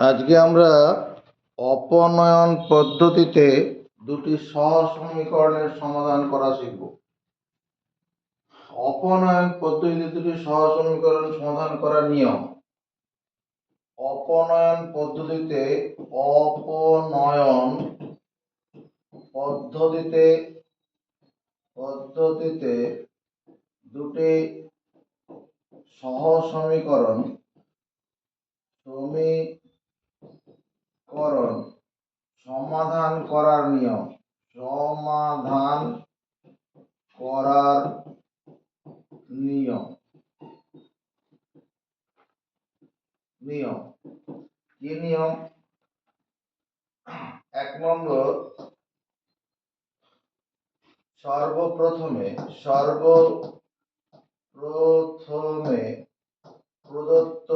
আজকে আমরা অপনয়ন পদ্ধতিতে দুটি সহসমীকরণের সমাধান করা শিখব। অপনয়ন পদ্ধতিতে দুটি সহসমীকরণ সমাধান করার নিয়ম। অপনয়ন পদ্ধতিতে দুটি সহসমীকরণ সমাধান করার নিয়ম। কি নিয়ম? 1 নম্বর, সর্বপ্রথমে প্রদত্ত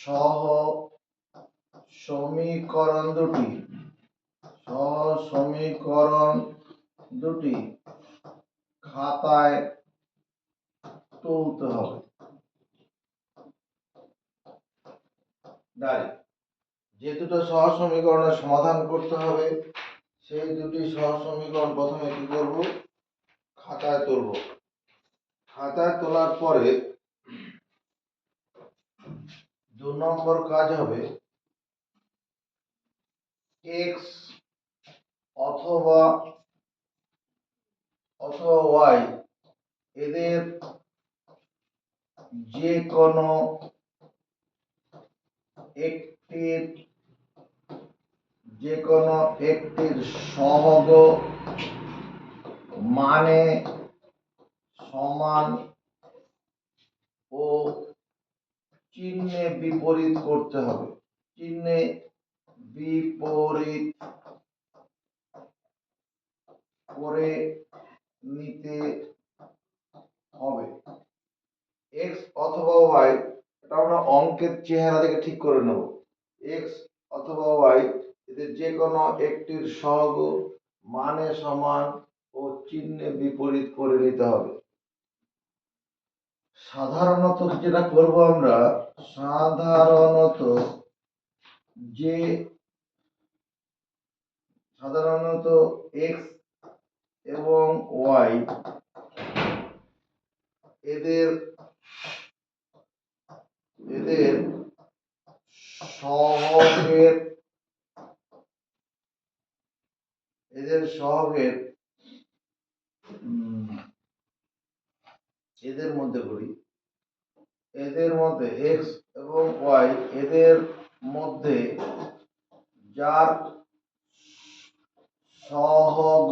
সহ সমীকরণ দুটি খাতায় তুলতে হবে। যে দুটো সহসমীকরণের সমাধান করতে হবে সেই দুটি সহসমীকরণ প্রথমে কি করব? খাতায় তুলব। খাতায় তোলার পরে 2 নম্বর কাজ হবে x অথবা y এদের যে কোনো একটির সহগ মানে সমান ও চিহ্নে বিপরীত করতে হবে। করে নিতে হবে। x অথবা y, এটা আমরা অঙ্কের চেহারা থেকে ঠিক করে নেব। x অথবা y এদের যে কোনো একটির সহগ মানে সমান ও চিহ্নে বিপরীত করে নিতে হবে। সাধারণত যেটা করব আমরা, সাধারণত x এবং y এদের সহগের এদের মধ্যে x এবং y এদের মধ্যে যার সহগ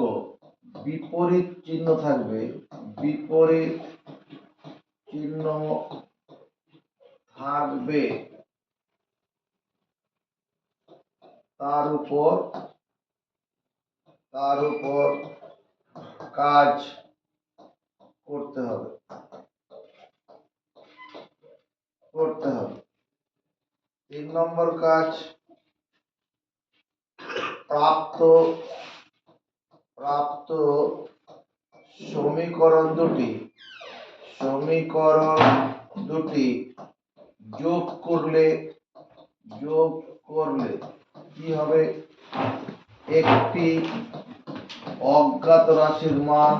বিপরীত চিহ্ন থাকবে, তার উপর কাজ করতে হবে। 3 নম্বর কাজ, প্রাপ্ত সমীকরণ দুটি যোগ করলে কি হবে? একটি অজ্ঞাত রাশির মান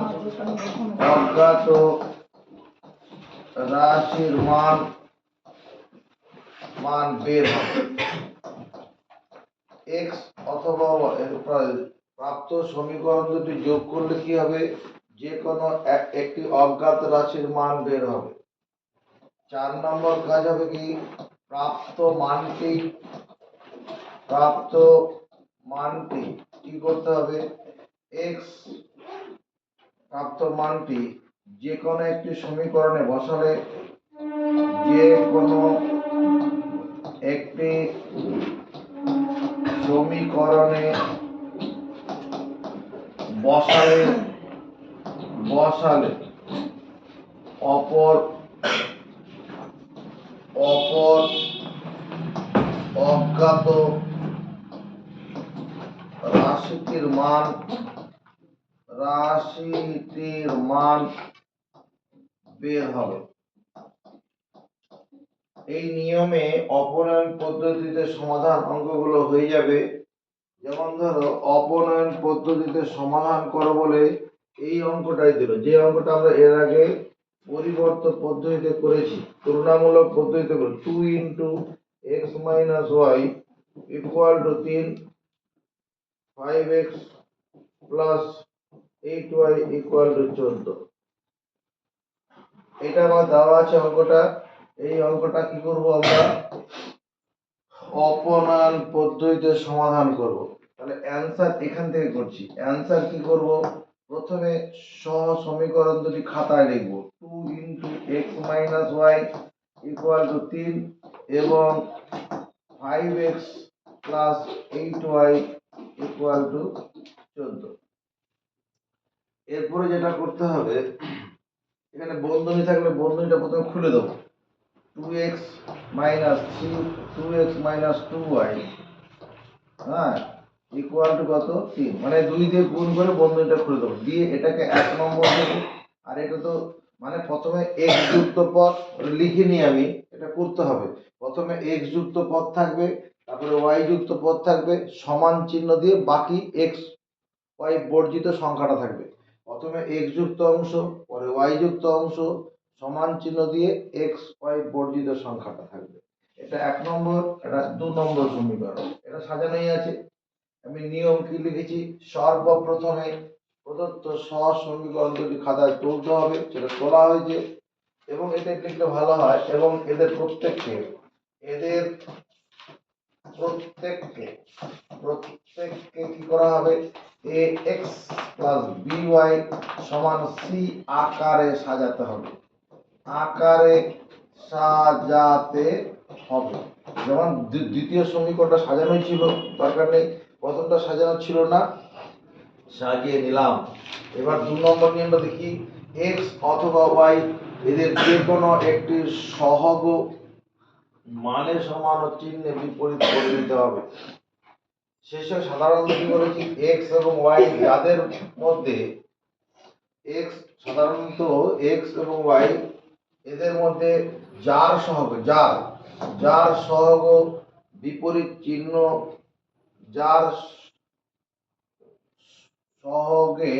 বের হবে। x অথবা প্রাপ্ত সমীকরণ দুটি যোগ করলে কি হবে? যে কোনো একটি অজ্ঞাত রাশির মান বের হবে। 4 নম্বর কাজ হবে কি? প্রাপ্ত মানটি কি করতে হবে? x প্রাপ্ত মানটি যে কোনো একটি সমীকরণে বসালে, অপর অজ্ঞাত রাশিটির মান বের হবে। এই নিয়মে অপনয়ন পদ্ধতিতে সমাধান অঙ্কগুলো হয়ে যাবে। যেমন ধরো অপনয়ন পদ্ধতিতে সমাধান করো বলে এই অঙ্কটাই দিল, যে অঙ্কটা আমরা এর আগে পরিবর্তন পদ্ধতিতে করেছি, তুলনামূলক পদ্ধতিতে করি। 2 into x minus y equal to 3, 5x plus 8y equal to 14। এটা আমার দেওয়া আছে অঙ্কটা। এই অঙ্কটা কি করব আমরা অপনয়ন পদ্ধতিতে সমাধান করব। তাহলে অ্যানসার এখান থেকে করছি। অ্যানসার কি করব, প্রথমে সহ সমীকরণ দুটি খাতায় লিখব। 2 into x minus y equal to 3 এবং 5x plus 8y equal to 14। এরপরে যেটা করতে হবে, এখানে বন্ধনী থাকলে বন্ধনীটা প্রথমে খুলে দেবো। 2x minus 2x minus 2y, হ্যাঁ, ইকুয়াল টু কত 3, মানে 2 দিয়ে গুণ করে বন্ধনীটা খুলে দেবো, দিয়ে এটাকে 1 নম্বর দেবো। আর এটা তো মানে প্রথমে x যুক্ত পদ লিখে নিই আমি, এটা করতে হবে। প্রথমে x যুক্ত পদ থাকবে, তারপরে y যুক্ত পদ থাকবে, সমান চিহ্ন দিয়ে বাকি x y বর্জিত সংখ্যাটা থাকবে। প্রথমে x যুক্ত অংশ, পরে y যুক্ত অংশ, সমান চিহ্ন দিয়ে x y বর্জিত সংখ্যাটা থাকবে। এটা 1 নম্বর, এটা 2 নম্বর সমীকরণ। এটা সাজানোই আছে। আমি নিয়ম কি লিখেছি, সর্বপ্রথমে প্রদত্ত সহজ সমীকরণ দুটি খাতায় তুলতে হবে, সেটা তোলা হয়েছে। এবং এটা লিখলে ভালো হয়, এবং এদের প্রত্যেককে কি করা হবে, ax প্লাস by সমান c আকারে সাজাতে হবে, আকারে সাজাতে হবে। যেমন দ্বিতীয় সমীকরণটা সাজানোই ছিল, দরকার নেই, প্রথমটা সাজানো ছিল না, সাজিয়ে নিলাম। এবার 2 নম্বর নিয়মটা দেখি, x অথবা y এদের যে কোনো একটি সহগ মানে সমান ও চিহ্নে বিপরীত করে দিতে হবে। শেষে সাধারণত কি বলেছি, x এবং y যাদের মধ্যে x, সাধারণত x এবং y এদের মধ্যে যার সহগ বিপরীত চিহ্ন, যার সহগে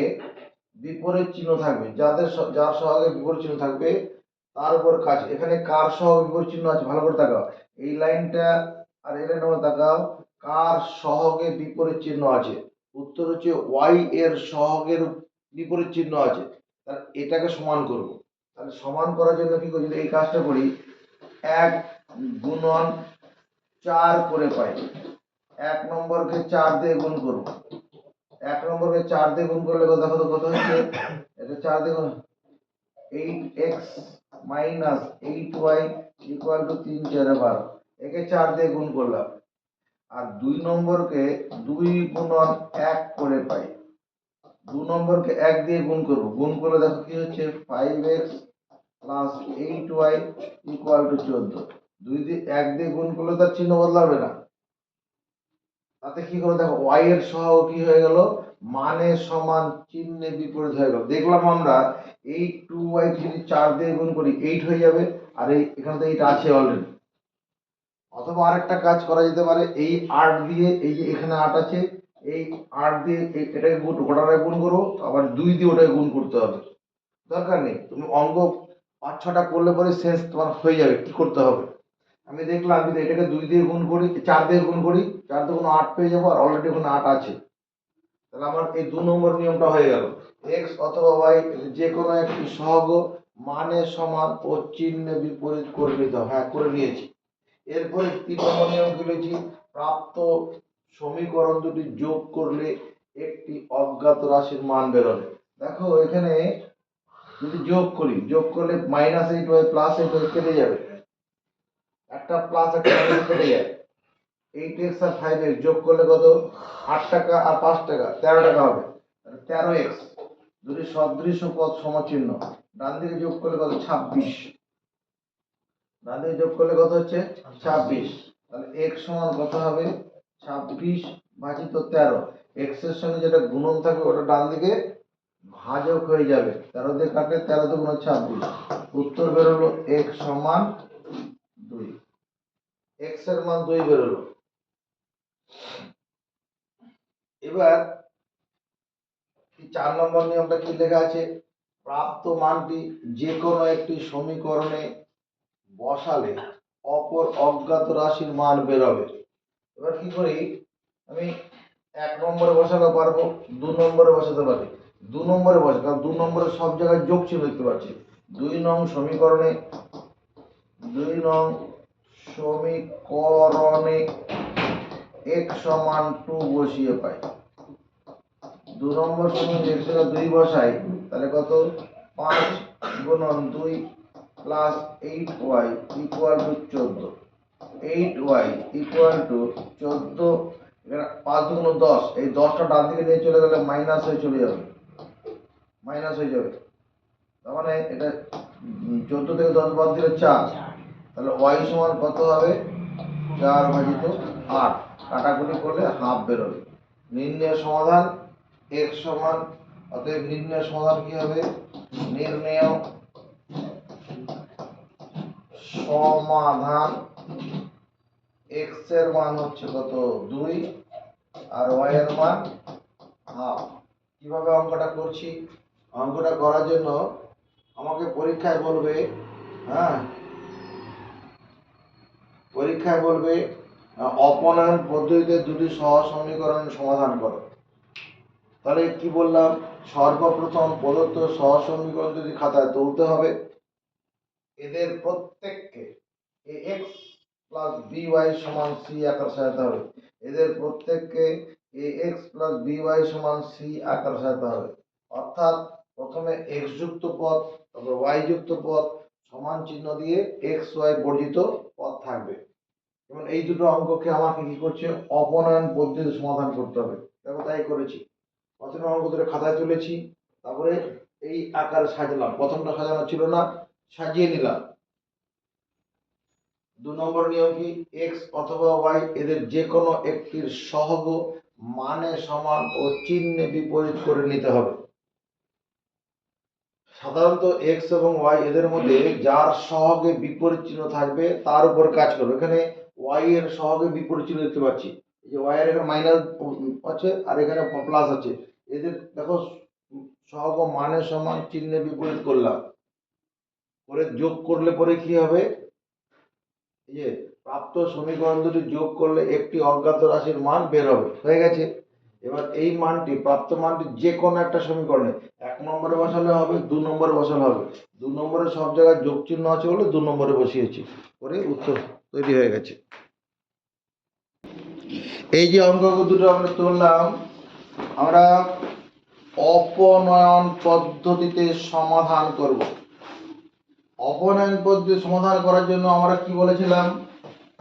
বিপরীত চিহ্ন থাকবে, যার সহগে বিপরীত চিহ্ন থাকবে তার উপর কাজ। এখানে কার সহগ বিপরীত চিহ্ন আছে, ভালো করে তাকাও এই লাইনটা আর এই লাইনটার মধ্যে তাকাও, কার সহগে বিপরীত চিহ্ন আছে, উত্তর হচ্ছে y এর সহগের বিপরীত চিহ্ন আছে। তাহলে এটাকে সমান করব। তাহলে সমান করার জন্য কি করি, যদি এই কাজটা করি, 1 গুণন 4 করে পাই। 1 নম্বরকে 4 দিয়ে গুণ করব। 1 নম্বরকে 4 দিয়ে গুণ করলে দেখো তো কত হচ্ছে, এটা 4 দিয়ে গুণ 8x minus 8y equal to 3 4 12, একে 4 দিয়ে গুণ করলাম। আর 2 নম্বরকে 2 গুণন 1 করে পাই। 2 নম্বরকে 1 দিয়ে গুণ করব, গুণ করলে দেখো কি হচ্ছে, 5x plus 8y equal to 14। 2 দিয়ে 1 দিয়ে গুণ করলে তার চিহ্ন বদলাবে না। তাতে কি করে দেখো, y এর সহগ কি হয়ে গেল, মানে সমান চিহ্নে বিপরীত হয়ে গেল। দেখলাম আমরা এই 2y যদি 4 দিয়ে গুণ করি 8 হয়ে যাবে, আর এই এখানে তো 8 আছে অলরেডি। অথবা আরেকটা কাজ করা যেতে পারে, এই 8 দিয়ে, এই যে এখানে 8 আছে, এই 8 দিয়ে এটাকে গুণ, ওটাকে গুণ করবো, আবার 2 দিয়ে ওটাকে গুণ করতে হবে। দরকার নেই, তুমি অঙ্ক 5-6টা করলে পরে শেষ তোমার হয়ে যাবে কি করতে হবে। আমি দেখলাম যদি এটাকে 2 দিয়ে গুণ করি, 4 দিয়ে গুণ করি, 4 দিয়ে 8 পেয়ে যাবো, আর অলরেডি ওখানে 8 আছে। তাহলে আমার এই 2 নম্বর নিয়মটা হয়ে গেল, x অথবা y যে কোনো একটি সহগ মানে সমান ও চিহ্নে বিপরীত করে নিতে হবে। হ্যাঁ, করে নিয়েছি। এরপরে 3 নম্বর নিয়ম কি লিখেছি, প্রাপ্ত সমীকরণ দুটি যোগ করলে একটি অজ্ঞাত রাশির মান বেরোবে। দেখো এখানে যদি যোগ করি, যোগ করলে -8y প্লাস 8y কেটে যাবে, একটা প্লাস একটা মাইনাস কেটে যায়। 8x আর 5x যোগ করলে কত, 8 টাকা আর 5 টাকা 13 টাকা হবে। 13x দুটি সদৃশ পদ সমচিহ্ন, ডান দিকে যোগ করলে কত, 26। ডান দিকে যোগ করলে কত হচ্ছে, 26। তাহলে x সমান কত হবে, 26 ভাজিত 13। x এর সঙ্গে যেটা গুণন থাকবে ওটা ডান দিকে ভাজক হয়ে যাবে, 13 দিয়ে কাটলে 13 2 26। উত্তর বেরোলো x সমান 2। x এর মান 2 বেরোলো। এবার 4 নম্বর নিয়মটা কি লেখা আছে, প্রাপ্ত মানটি যে কোনো একটি সমীকরণে বসালে অপর অজ্ঞাত রাশির মান বেরোবে। এবার কি করি, আমি 1 নম্বরে বসাতে পারবো, 2 নম্বরে বসাতে পারি। 2 নম্বরে বসে, কারণ 2 নম্বরে সব জায়গায় যোগ চিহ্ন দেখতে পাচ্ছি। 2 নং সমীকরণে x সমান 2 বসিয়ে পাই। 2 নম্বর সমীকরণে x এর 2 বসাই, তাহলে কত, 5 গুণন 2 plus 8y equal to 14। 8y equal to 14, এখানে 5 দুগুণ 10, এই 10টা ডান দিকে নিয়ে চলে গেলে মাইনাস হয়ে চলে যাবে, মাইনাস হয়ে যাবে। তার মানে এটা 14 থেকে 10 বাদ দিলে 4, তাহলে y সমান কত হবে, 4/8, কাটাকুটি করলে হাফ বেরোবে। নির্ণয় সমাধান x সমান, অতএব নির্ণয় সমাধান কি হবে, নির্ণয় সমাধান x এর মান হচ্ছে কত, 2, আর y এর মান হাফ। কিভাবে অঙ্কটা করছি, অঙ্কটা করার জন্য আমাকে পরীক্ষায় বলবে, হ্যাঁ পরীক্ষায় বলবে অপনয়ন পদ্ধতিতে দুটি সহজ সমীকরণ সমাধান করো। তাহলে কি বললাম, সর্বপ্রথম প্রদত্ত সহজ সমীকরণ যদি খাতায় তুলতে হবে, এদের প্রত্যেককে ax প্লাস by সমান c আকার সাজাতে হবে। এদের প্রত্যেককে ax প্লাস by সমান c আকার সাজাতে হবে। অর্থাৎ প্রথমে x যুক্ত পদ, তারপর y যুক্ত পদ, সমান চিহ্ন দিয়ে x y বর্জিত পদ থাকবে। যেমন এই দুটো অঙ্ককে আমাকে কি করছে, অপনয়ন পদ্ধতিতে সমাধান করতে হবে। দেখো তাই করেছি, প্রথমে অঙ্ক দুটো খাতায় তুলেছি, তারপরে এই আকারে সাজালাম। প্রথমটা সাজানো ছিল না, সাজিয়ে নিলাম। 2 নম্বর নিয়ম কি, x অথবা y এদের যে কোনো একটির সহগ মানে সমান ও চিহ্নে বিপরীত করে নিতে হবে। সাধারণত x এবং y এদের মধ্যে যার সহগে বিপরীত চিহ্ন থাকবে তার উপর কাজ করবে। এখানে y এর সহগে বিপরীত চিহ্ন দেখতে পাচ্ছি, এই যে y এর এখানে মাইনাস আছে আর এখানে প্লাস আছে। এদের দেখো সহগ মানে সমান চিহ্নে বিপরীত করলাম, করে যোগ করলে পরে কি হবে, এই যে প্রাপ্ত সমীকরণ দুটি যোগ করলে একটি অজ্ঞাত রাশির মান বের হবে, হয়ে গেছে। এবার এই মানটি, প্রাপ্ত মানটি যে কোনো একটা সমীকরণে 1 নম্বরে বসালে হবে, 2 নম্বরে বসালে হবে। 2 নম্বরে সব জায়গায় যোগ চিহ্ন আছে বলে 2 নম্বরে বসিয়েছি, করে উত্তর তৈরি হয়ে গেছে। এই যে অঙ্ক দুটো আমরা তুললাম, আমরা অপনয়ন পদ্ধতিতে সমাধান করব। অপনয়ন পদ্ধতি সমাধান করার জন্য আমরা কি বলেছিলাম,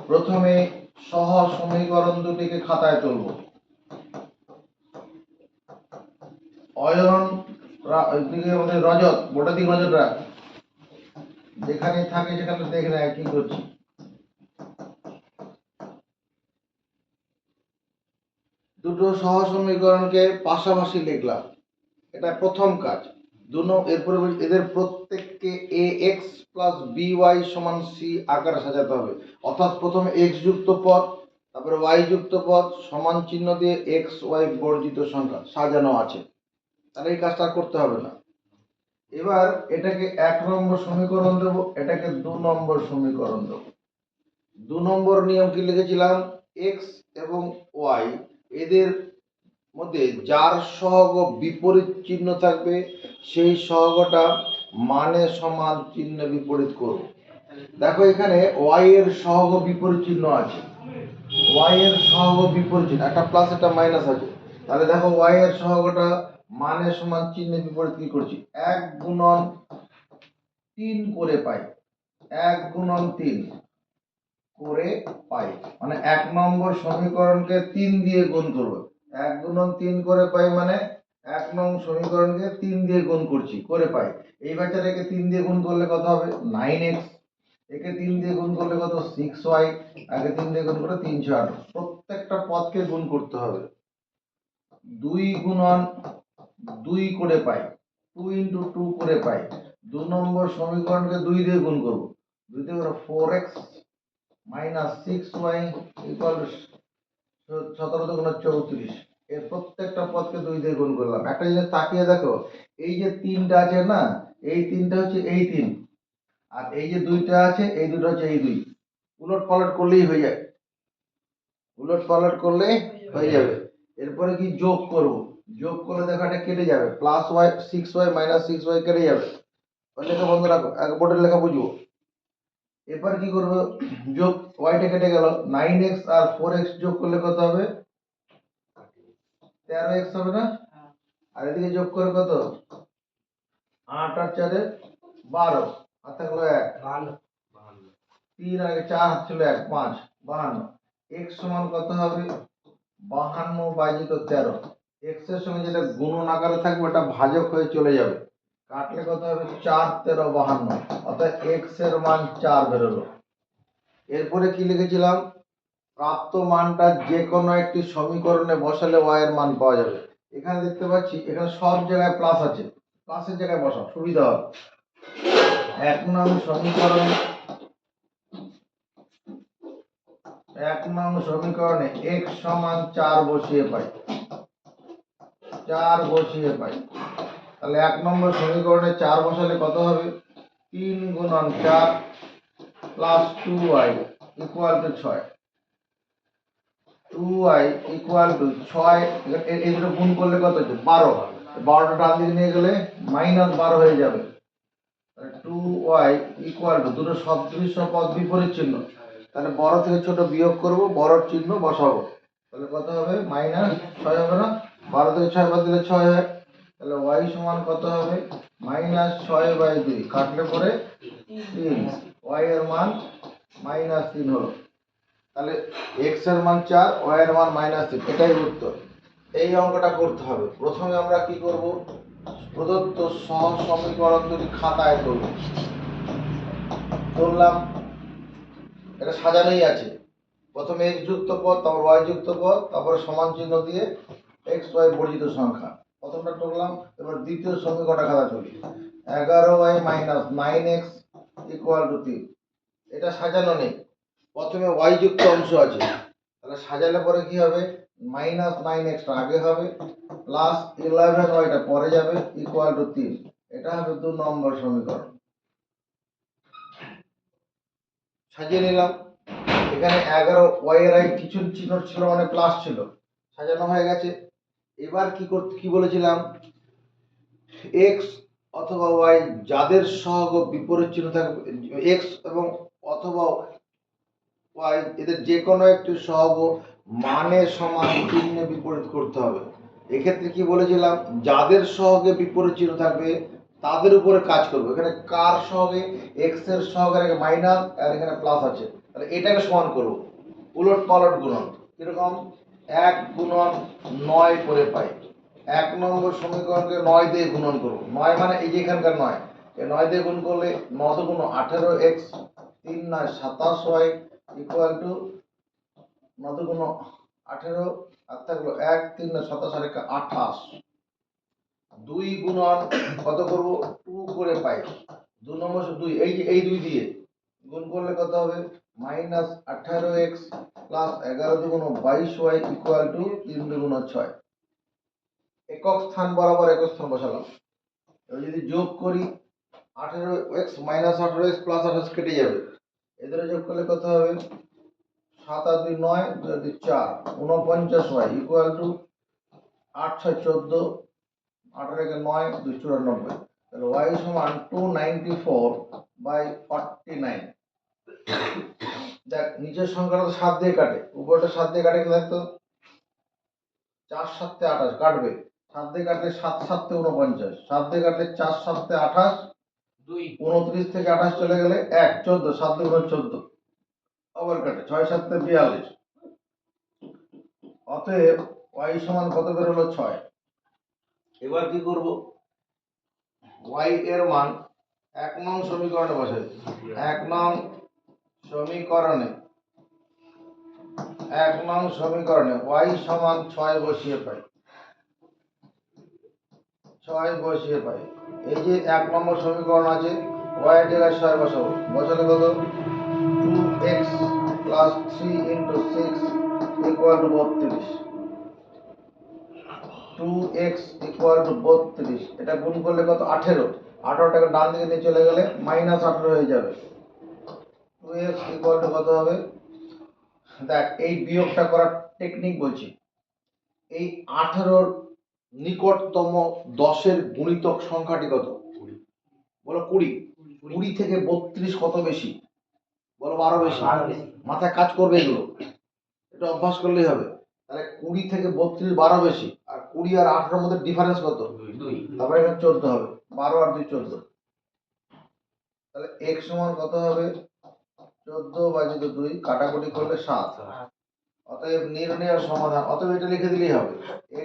প্রথমে সহজ সমীকরণ দুটিকে খাতায় তুলব। অয়ন রজত, বোটা দিক রজতরা যেখানে থাকে সেখানে দেখে নেয় কি করছি। দুটো সহজ সমীকরণকে পাশাপাশি লিখলাম, এটা প্রথম কাজ। এরপরে এদের প্রত্যেককে ax প্লাস by সমান c আকারে সাজাতে হবে। অর্থাৎ প্রথমে x যুক্ত পদ, তারপরে y যুক্ত পদ, সমান চিহ্ন দিয়ে x y বর্জিত সংখ্যা সাজানো আছে, তাহলে এই কাজটা করতে হবে না। এবার এটাকে 1 নম্বর সমীকরণ দেব, এটাকে 2 নম্বর সমীকরণ দেব। 2 নম্বর নিয়ম কি লিখেছিলাম, x এবং y এদের মধ্যে যার সহগ বিপরীত চিহ্ন থাকবে সেই সহগটা মানে সমান চিহ্নে বিপরীত করব। দেখো এখানে y এর সহগ বিপরীত চিহ্ন আছে, y এর সহগ বিপরীত চিহ্ন, একটা প্লাস একটা মাইনাস আছে। তাহলে দেখো y এর সহগটা মানে সমান চিহ্নে বিপরীত কি করছি, 1 গুণন 3 করে পাই, 1 গুণন 3 করে পাই, মানে 1 নম্বর সমীকরণকে 3 দিয়ে গুণ করব। 1 গুণন 3 করে পাই মানে 1 নং সমীকরণকে 3 দিয়ে গুণ করছি, করে পাই। এই বাচ্চাটাকে 3 দিয়ে গুণ করলে কত হবে, 9x। একে 3 দিয়ে গুণ করলে কত, 6y। আগে 3 দিয়ে গুণ করে 3 6 8। প্রত্যেকটা পদকে গুণ করতে হবে। 2 গুণন 2 করে পাই, 2 ইনটু 2 করে পাই। 2 নম্বর সমীকরণকে 2 দিয়ে গুণ করব, 2 দিয়ে 4x minus 6y equal to 17 দুগুণ 34। এর প্রত্যেকটা পদকে 2 দিয়ে গুণ করলাম। একটা জিনিস তাকিয়ে দেখো, এই যে 3টা আছে না, এই 3টা হচ্ছে এই 3, আর এই যে 2টা আছে এই 2টা হচ্ছে এই 2। উলট পালট করলেই হয়ে যায়, উলট পালট করলেই হয়ে যাবে। এরপরে কি যোগ করব, যোগ করে দেখো এটা কেটে যাবে, plus Y 6y minus 6y কেটে যাবে। লেখা বন্ধ রাখো, এক বোর্ডের লেখা বুঝবো। এবার কি করবো, যোগ ওয়াইটা কেটে গেল, 9x আর 4x যোগ করলে কত হবে, 13x হবে না। আর এদিকে যোগ করে কত, 8 আর 4 12, আর থাকলো 1, 3 আর 4 হাত ছিল 1, 5, 52। x সমান কত হবে, 52 বাই 13। x এর সঙ্গে যেটা গুণন আকারে থাকবে ওটা ভাজক হয়ে চলে যাবে, কাটলে কত হবে, 4 13 52, অর্থাৎ x এর মান 4 বেরোলো। এরপরে কি লিখেছিলাম, প্রাপ্ত মানটা যে কোনো একটি সমীকরণে বসালে y এর মান পাওয়া যাবে। এখানে দেখতে পাচ্ছি এখানে সব জায়গায় প্লাস আছে, প্লাসের জায়গায় বসাও সুবিধা হবে। 1 নং সমীকরণে x সমান 4 বসিয়ে পাই, 4 বসিয়ে পাই। তাহলে 1 নম্বর সমীকরণে 4 বসালে কত হবে, 3 গুণন 4 plus 2y equal to 6। 2y equal to 6, এই দুটো গুণ করলে কত হচ্ছে, 12। 12টা ডান দিকে নিয়ে গেলে মাইনাস 12 হয়ে যাবে। 2y ইকুয়াল টু, দুটো সদৃশ্য পদ বিপরীত চিহ্ন, তাহলে বড় থেকে ছোট বিয়োগ করব, বড় চিহ্ন বসাবো, তাহলে কত হবে, মাইনাস 6 হবে না। 12 থেকে 6 বাদ দিলে 6 হয়, তাহলে y সমান কত হবে, মাইনাস 6/2, কাটলে পরে 3, y এর মান মাইনাস 3 হলো। তাহলে x এর মান 4, y এর মান -3, এটাই উত্তর। এই অঙ্কটা করতে হবে। প্রথমে আমরা কি করব, প্রদত্ত সহ সমীকরণ দুটি খাতায় তুলব, তুললাম, এটা সাজানোই আছে। প্রথমে x যুক্ত পদ, তারপর y যুক্ত পদ, তারপর সমান চিহ্ন দিয়ে x y বর্জিত সংখ্যা, প্রথমটা তুললাম। এবার দ্বিতীয় সমীকরণটা খাতা তুলি, 11y minus 9x equal to 3। এটা সাজানো নেই, প্রথমে y যুক্ত অংশ আছে, তাহলে সাজালে পরে কি হবে, মাইনাস 9x টা আগে হবে, প্লাস 11y টা পরে যাবে, ইকুয়াল টু 3। এটা হবে 2 নম্বর সমীকরণ। সাজিয়ে নিলাম, এখানে 11y এর আগে কিছু চিহ্ন ছিল মানে প্লাস ছিল, সাজানো হয়ে গেছে। এবার কি বলেছিলাম, x অথবা y যাদের সহগ বিপরীত চিহ্ন থাকবে, x এবং অথবা y এদের যে কোনো একটি সহগ মানের সমান চিহ্নে বিপরীত করতে হবে। এক্ষেত্রে কি বলেছিলাম, যাদের সহগে বিপরীত চিহ্ন থাকবে তাদের উপরে কাজ করবো। এখানে কার সহগে, x এর সহগে মাইনাস আর এখানে প্লাস আছে, তাহলে এটাকে সমান করবো, উলট পালট গুণন। কিরকম, 1 গুণন 9 করে পাই। 1 নম্বর সমীকরণকে 9 দিয়ে গুণন করবো, 9 মানে এই যে এখানকার 9, এই 9 দিয়ে গুণ করলে 9 গুণ 18x 3 9 27y ইকুয়াল টু 9 গুণ 18, আর থাকলো 1 3 27 আর 28। 2 গুণন কত করব, 2 করে পাই, 2 নম্বর 2, এই যে এই 2 দিয়ে গুণ করলে কত হবে, মাইনাস 18x প্লাস 11 দুগুণ 22y ইকুয়াল টু 3 দুগুণ 6। একক স্থান বরাবর একক স্থান বসালাম। এবার যদি যোগ করি, 18x মাইনাস 18x প্লাস 28 কেটে যাবে, এদের যোগ করলে কত হবে, 7 আর 2 9, 2 আর 2 4, 49y ইকুয়াল টু 8 6 14, 18 একে 9, 2 94। তাহলে y সমান 294/49। দেখ নিচের সংখ্যাটা তো 7 দিয়ে কাটে, উপরটা 7 দিয়ে কাটে, দেখতো 4 7 28 কাটবে, 7 দিয়ে কাটলে 7 7 49, 7 দিয়ে কাটলে 4 7 28, 2 29 থেকে 28 চলে গেলে 1 14, 7 দুগুণ 14, আবার কাটে 6 7 42। অতএব y সমান কত বেরোলো, 6। এবার কি করব, y এর মান 1 নং সমীকরণে বসাই। 1 নং সমীকরণে 1 নং সমীকরণে y সমান 6 বসিয়ে পাই, 6 বসিয়ে পাই। এই যে 1 নম্বর সমীকরণ আছে, y এর জায়গায় 6 বসাবো, বসালে কত, 2x plus 3 into 6 equal to 32। 2x equal to 32, এটা গুণ করলে কত? 18। 18টাকে ডান দিকে নিয়ে চলে গেলে মাইনাস 18 হয়ে যাবে। 2x ইকুয়াল টু কত হবে? দেখ, এই বিয়োগটা করার টেকনিক বলছি। এই 18-র নিকটতম 10-এর গুণিতক সংখ্যাটি কত? বলো 20। 20 থেকে 32 কত বেশি? বলো 12 বেশি। মাথায় কাজ করবে এগুলো, এটা অভ্যাস করলেই হবে। তাহলে 20 থেকে 32 12 বেশি, আর 20 আর 18-এর মধ্যে ডিফারেন্স কত? 2। তারপরে এখানে 14 হবে। 12 আর 2 14। তাহলে x সমান কত হবে? 14 ভাজিত 2, কাটাকুটি করলে 7। অতএব নির্ণয়ের সমাধান, অতএব এটা লিখে দিলেই হবে।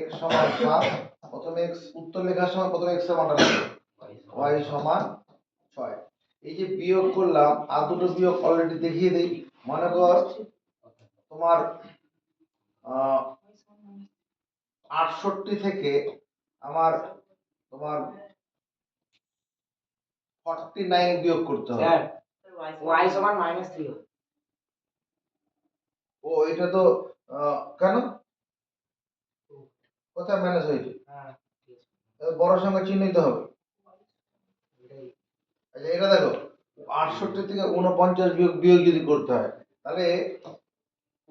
x সমান 7। প্রথমে x উত্তর লেখার সময় প্রথমে x এর মানটা লিখবে, y সমান 6। এই যে বিয়োগ করলাম, আর দুটো বিয়োগ অলরেডি দেখিয়ে দেই। মনে কর তোমার 68 থেকে আমার তোমার 49 বিয়োগ করতে হবে। y সমান -3। ও, এটা তো কেন কোথায় ম্যানেজ হয়েছে? বড় সংখ্যা চিহ্নিত হবে। আচ্ছা, এটা দেখো, 68 থেকে 49 বিয়োগ যদি করতে হয়, তাহলে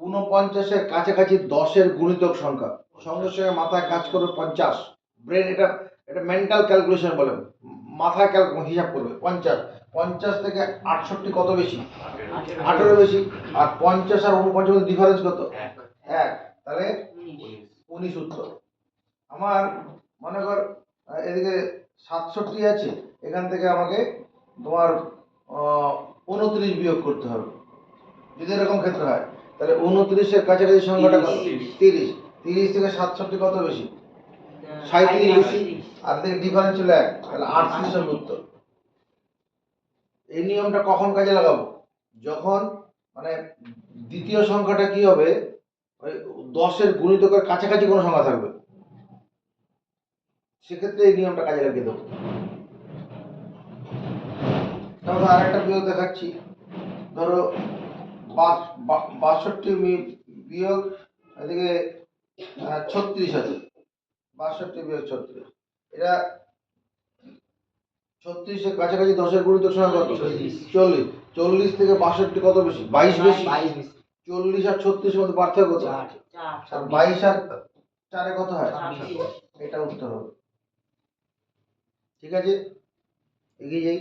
49-এর কাছাকাছি 10-এর গুণিতক সংখ্যা, সঙ্গে সঙ্গে মাথায় কাজ করবে 50। ব্রেন এটা এটা মেন্টাল ক্যালকুলেশন বলে, মাথায় হিসাব করবে। 50 50 থেকে 68 কত বেশি? 18 বেশি। আর 50 আর 49 এর ডিফারেন্স কত? 1। তাহলে 19 উত্তর। আমার মনে কর এদিকে 67 আছে, এখান থেকে আমাকে তোমার 29 বিয়োগ করতে হবে। যদি এরকম ক্ষেত্রে হয়, তাহলে 29-এর কাছাকাছি সংখ্যাটা কত? 30। 30 থেকে 67 কত বেশি? 37 বেশি। আর থেকে ডিফারেন্স হলো 1, তাহলে 38 হবে উত্তর। এই নিয়মটা কখন কাজে লাগাবো? যখন মানে দ্বিতীয় সংখ্যাটা কি হবে, ওই 10-এর গুণিতকের কাছাকাছি কোনো সংখ্যা থাকবে, সেক্ষেত্রে এই নিয়মটা কাজে লাগিয়ে দেবো। তাহলে আরেকটা বিয়োগ দেখাচ্ছি। ধরো 62 বিয়োগ এদিকে 36 আছে। 62 বিয়োগ 36, এটা 36-এর কাছাকাছি 10-এর গুণিতক সংখ্যা কত? 40। 40 থেকে 62 কত বেশি? 22 বেশি। 40 আর 36-এর মধ্যে পার্থক্য কত? 4। আর 22 আর 4-এ কত হয়? এটা উত্তর হবে। ঠিক আছে, এগিয়ে যাই।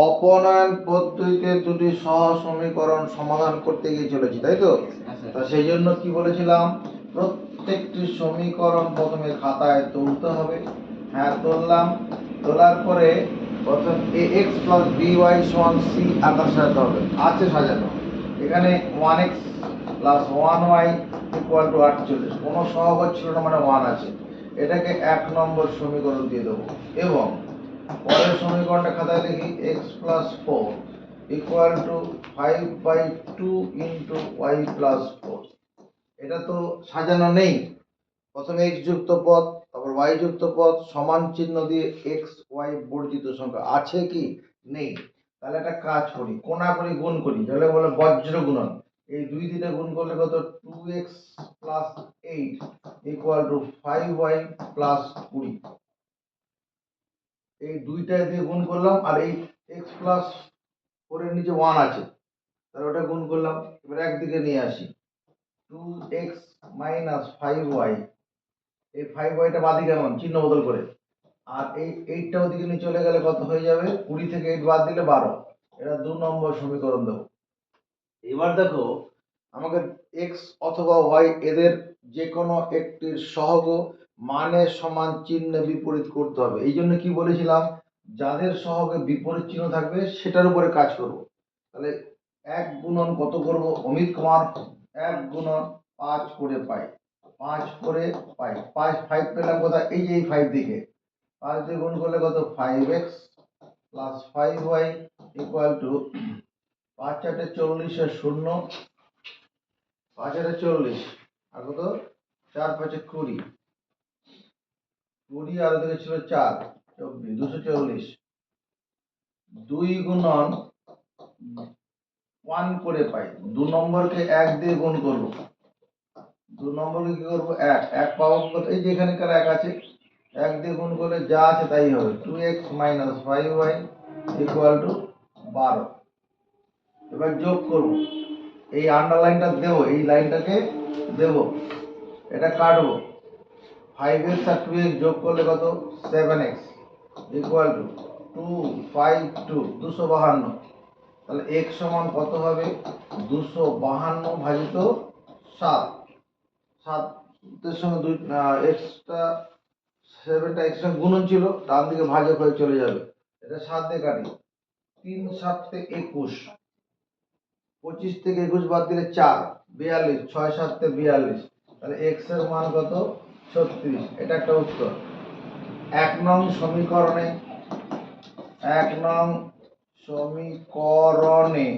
অপনয়ন পদ্ধতিতে দুটি সহ সমীকরণ সমাধান করতে গিয়ে চলেছি, তাই তো? তা সেই জন্য কি বলেছিলাম? প্রত্যেকটি সমীকরণ প্রথমে খাতায় তুলতে হবে। হ্যাঁ, তুললাম। তোলার পরে প্রথম ax plus by সমান c আকার সাজাতে হবে। আছে সাজানো। এখানে 1x plus 1y equal to 48, কোনো সহগ ছিল না, মানে 1 আছে। এটাকে 1 নম্বর সমীকরণ দিয়ে দেবো। এবং পরের সমীকরণটা খাতায় লিখি, x plus 4 equal to 5/2 into y plus 4। এটা তো সাজানো নেই। প্রথমে x যুক্ত পদ, তারপর y যুক্ত পদ, সমান চিহ্ন দিয়ে x y বর্জিত সংখ্যা আছে কি? নেই। তাহলে একটা কাজ করি, কোণাকুণি গুণ করি, তাহলে বলে বজ্র গুণন। এই দুই দিকে গুণ করলে কত? 2x plus 8 equal to 5y plus 20। এই দুইটা দিয়ে গুণ করলাম, আর এই x প্লাস 4 এর নিচে 1 আছে, তাহলে ওটা গুণ করলাম। এবার একদিকে নিয়ে আসি, 2x minus 5y, এই 5yটা বাদিকে কেমন চিহ্ন বদল করে, আর এই 8টা ওদিকে নিয়ে চলে গেলে কত হয়ে যাবে? 20 থেকে 8 বাদ দিলে 12। এটা 2 নম্বর সমীকরণ দেবো। এবার দেখো, আমাকে x অথবা y এদের যে কোনো একটির সহগ মানের সমান চিহ্নে বিপরীত করতে হবে। এই জন্য কি বলেছিলাম, যাদের সহগে বিপরীত চিহ্ন থাকবে সেটার উপরে কাজ করব। তাহলে 1 গুণন কত করব? অমিত কুমার 1 গুণন 5 করে পাই, 5 করে পাই, 5 পেলাম কোথায়? এই যে এই 5 দিকে 5 দিয়ে গুণ করলে কত? 5x plus 5y equal to 5 4 40 এর 0, 5 40 আর কত? 4 5 20, 20 আর ওদিকে ছিল 4 24, 240। 2 গুণন 1 করে পাই। 2 নম্বরকে 1 দিয়ে গুণ করব। 2 নম্বরকে কি করব? 1 1 পাবো কত? এই যে এখানকার 1 আছে, 1 দিয়ে গুণ করলে যা আছে তাই হবে। 2x 5y equal to 12। এবার যোগ করব। এই আন্ডারলাইনটা দেব, এই লাইনটাকে দেব, এটা কাটবো। 5x আর 2x যোগ করলে কত? 7x equal to 252 252। তাহলে x সমান কত হবে? 252 ভাজিত 7। 7 এর সঙ্গে 2 এক্সটা 7টা এক্স সঙ্গে গুণন ছিল, ডান দিকে ভাজক হয়ে চলে যাবে। এটা 7 দিয়ে কাটি। 3 7 তে 21, 25 থেকে 21 বাদ দিলে 4 42, 6 7 তে 42। তাহলে x এর মান কত? 36। এটা একটা উত্তর। 1 নং সমীকরণে 1 নং সমীকরণে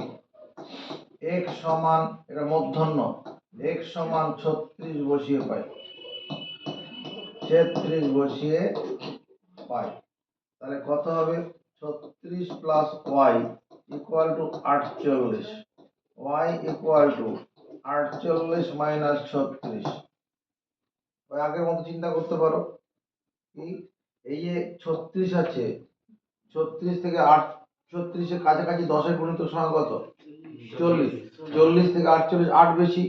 x সমান, এটা মূর্ধন্য, x সমান 36 বসিয়ে পাই। 36 বসিয়ে পাই। তাহলে কত হবে? 36 plus y equal two 48। y equal two 48 minus 36। ওই আগের মতো চিন্তা করতে পারো কি, এই যে 36 আছে, 36 থেকে 36 এর কাছাকাছি 10 এর গুণিতক সংখ্যা কত? 40। 40 থেকে 48 8 বেশি,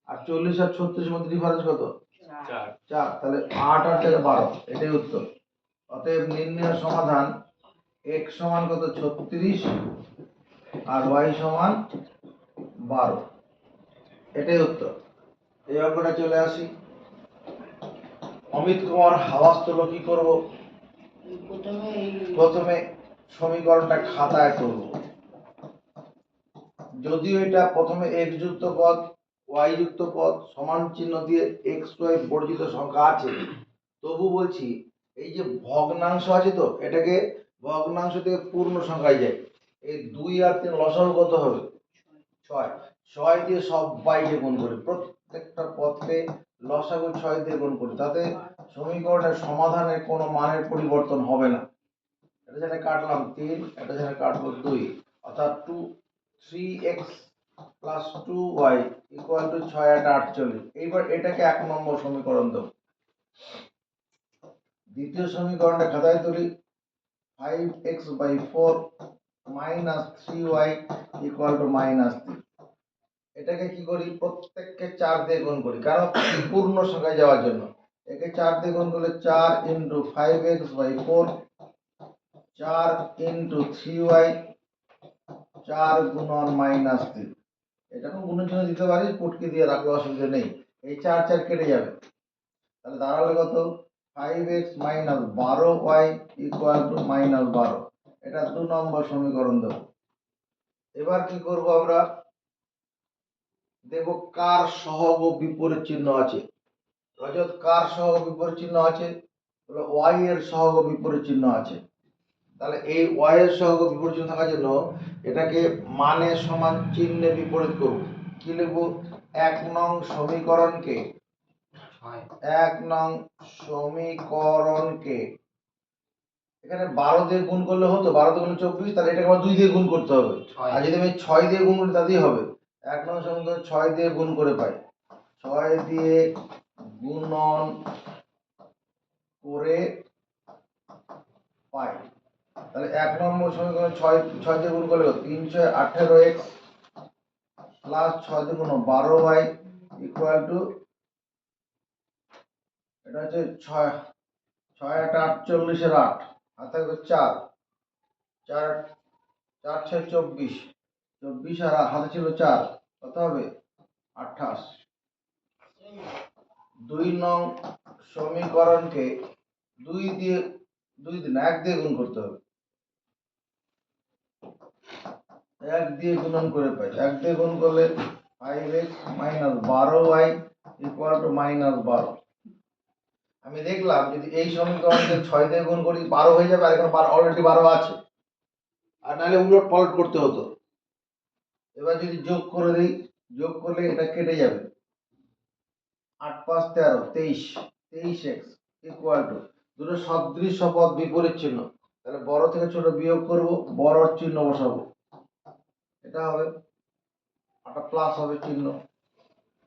আর 40 আর 36 এর মধ্যে ডিফারেন্স কত? 4। তাহলে 8 আর 4 12। এটাই উত্তর। অতএব নির্ণয় সমাধান x সমান কত? 36 আর y সমান 12। এটাই উত্তর। এই অঙ্কটা চলে আসি। অমিত কুমার হাওয়াস তোলো, কি করব? প্রথমে সমীকরণটা খাতায় তুলব। যদিও এটা প্রথমে x যুক্ত পদ, y যুক্ত পদ, সমান চিহ্ন দিয়ে x y বর্জিত সংখ্যা আছে, তবু বলছি এই যে ভগ্নাংশ আছে, তো এটাকে ভগ্নাংশ থেকে পূর্ণ সংখ্যায় যায়। এই 2 আর 3 লসাগু কত হবে? 6। 6 দিয়ে সবাইকে গুণ করি, প্রত্যেকটা পদকে লসাগু 6 দিয়ে গুণ করি, তাতে সমীকরণের সমাধানের কোনো মানের পরিবর্তন হবে না। এটা যেটা কাটলাম 3, এটা যেটা কাটবো 2, অর্থাৎ 3x plus 2y equal to 6 আর 48। এইবার এটাকে 1 নম্বর সমীকরণ দেব। দ্বিতীয় সমীকরণটা খাতায় তুলি। 5x/4 minus 3y equal to -3। এটাকে কি করি? প্রত্যেককে 4 দিয়ে গুণ করি, কারণ পূর্ণ সংখ্যায় যাওয়ার জন্য। একে 4 দিয়ে গুণ করলে 4 ইন্টু 5x/4, 4 ইন্টু 3y, 4 গুণন -3। এটাকে গুণের জন্য দিতে পারি, পুটকি দিয়ে রাখলে অসুবিধা নেই। এই 4 4 কেটে যাবে। তাহলে দাঁড়ালে কত? 5x minus 12y equal to -12। এটা 2 নম্বর সমীকরণ দেব। এবার কি করব আমরা? দেখব কার সহগ ও বিপরীত চিহ্ন আছে। রজত, কার সহগ ও বিপরীত চিহ্ন আছে? বলে y এর সহগ ও বিপরীত চিহ্ন আছে। তাহলে এই y এর সহগ ও বিপরীত চিহ্ন থাকার জন্য এটাকে মানে সমান চিহ্নে বিপরীত করব। কি লিখব? 1 নং সমীকরণকে 1 নং সমীকরণকে এখানে 12 দিয়ে গুণ করলে হতো, 12 দিয়ে গুণ 24, তাহলে এটাকে আবার 2 দিয়ে গুণ করতে হবে। আর যদি আমি 6 দিয়ে গুণ করি তাতেই হবে। 1 নং সমীকরণ 6 দিয়ে গুণ করে পাই। 6 দিয়ে গুণন করে পাই। তাহলে 1 নম্বর সমীকরণ 6 দিয়ে গুণ করলে 3 6 18x প্লাস 6 দিয়ে গুণ 12y ইকুয়াল টু, এটা হচ্ছে 6 6 8 48 এর 8, আর থাকবে 4 4 4 6 24, 24 আর হাতে ছিল 4, কত হবে? 28। 2 নং সমীকরণকে 1 দিয়ে গুণ করতে হবে। 1 দিয়ে গুণন করে পাই। 1 দিয়ে গুণ করলে 5x minus 12y equal to -12। আমি দেখলাম যদি এই সমীকরণকে 6 দিয়ে গুণ করি 12 হয়ে যাবে, আর এখন অলরেডি 12 আছে, আর নাহলে উলট পালট করতে হতো। এবার যদি যোগ করে দিই, যোগ করলে এটা কেটে যাবে। 8 5 13, 23x ইকুয়াল টু, দুটো সদৃশ্য পদ বিপরীত চিহ্ন, তাহলে বড় থেকে ছোট বিয়োগ করব, বড়র চিহ্ন বসাবো, এটা হবে একটা প্লাস হবে চিহ্ন,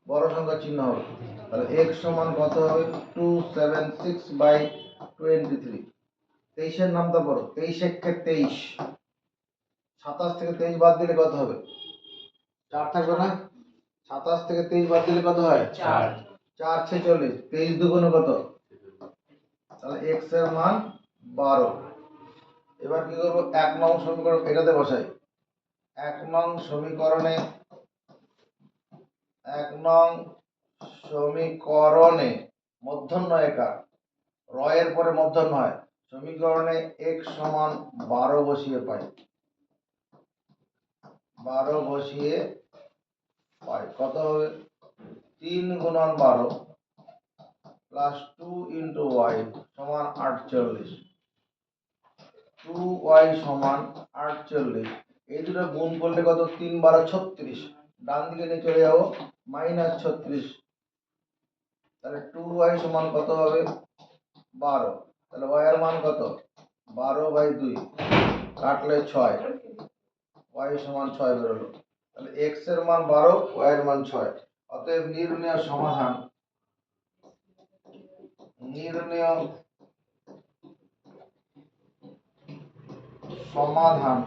বড় সংখ্যার চিহ্ন হবে। তাহলে x সমান কত হবে 276/23। 23 নামটা বড়, 23 একে 23, 27 থেকে 23 বাদ দিলে কত হবে? 4 থাকবে না? 27 থেকে 23 বাদ দিলে কত হয়? 4 4 46, 23 দুগুণে কত? তাহলে x এর মান 12। এবার কি করব, 1 নং সমীকরণ এটাতে বসাই। 1 নং সমীকরণে 1 নং সমীকরণে মূর্ধন্য একার, র এর পরে মূর্ধন্য হয়, সমীকরণে x সমান 12 বসিয়ে পাই। 12 বসিয়ে পাই কত হবে? 3 গুণন 12 প্লাস 2 ইন্টু y সমান 48। 2y সমান 48। এই দুটো গুণ করলে কত? 3 12 36। ডান দিকে নিয়ে চলে যাবো, -36। তাহলে 2y সমান কত হবে? 12। তাহলে y এর মান কত? 12/2, কাটলে 6, y সমান 6 বেরোলো। তাহলে x এর মান 12, y এর মান 6। অতএব নির্ণয় সমাধান, নির্ণয় সমাধান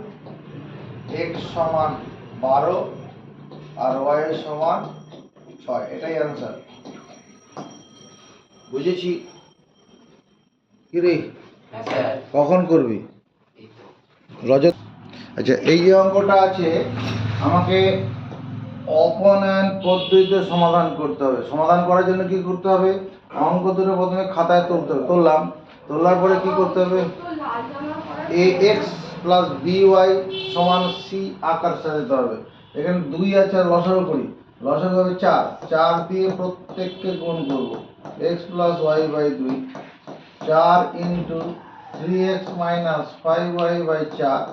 x সমান 12 আর y সমান 6, এটাই অ্যান্সার। বুঝেছি কি রে? হ্যাঁ স্যার কখন করবি? এই তো রজত। আচ্ছা, এই যে অঙ্কটা আছে আমাকে অপনয়ন পদ্ধতিতে সমাধান করতে হবে। সমাধান করার জন্য কি করতে হবে? অঙ্ক দুটো প্রথমে খাতায় তুলতে হবে, তোলার পরে কি করতে হবে? ax প্লাস by সমান c আকার সাজাতে হবে। এখানে 2 আছে, আর লসাগু করি, লসাগু হবে 4, 4 দিয়ে প্রত্যেককে গুণ করব। x plus y/2, 4 into 3x minus 5y/4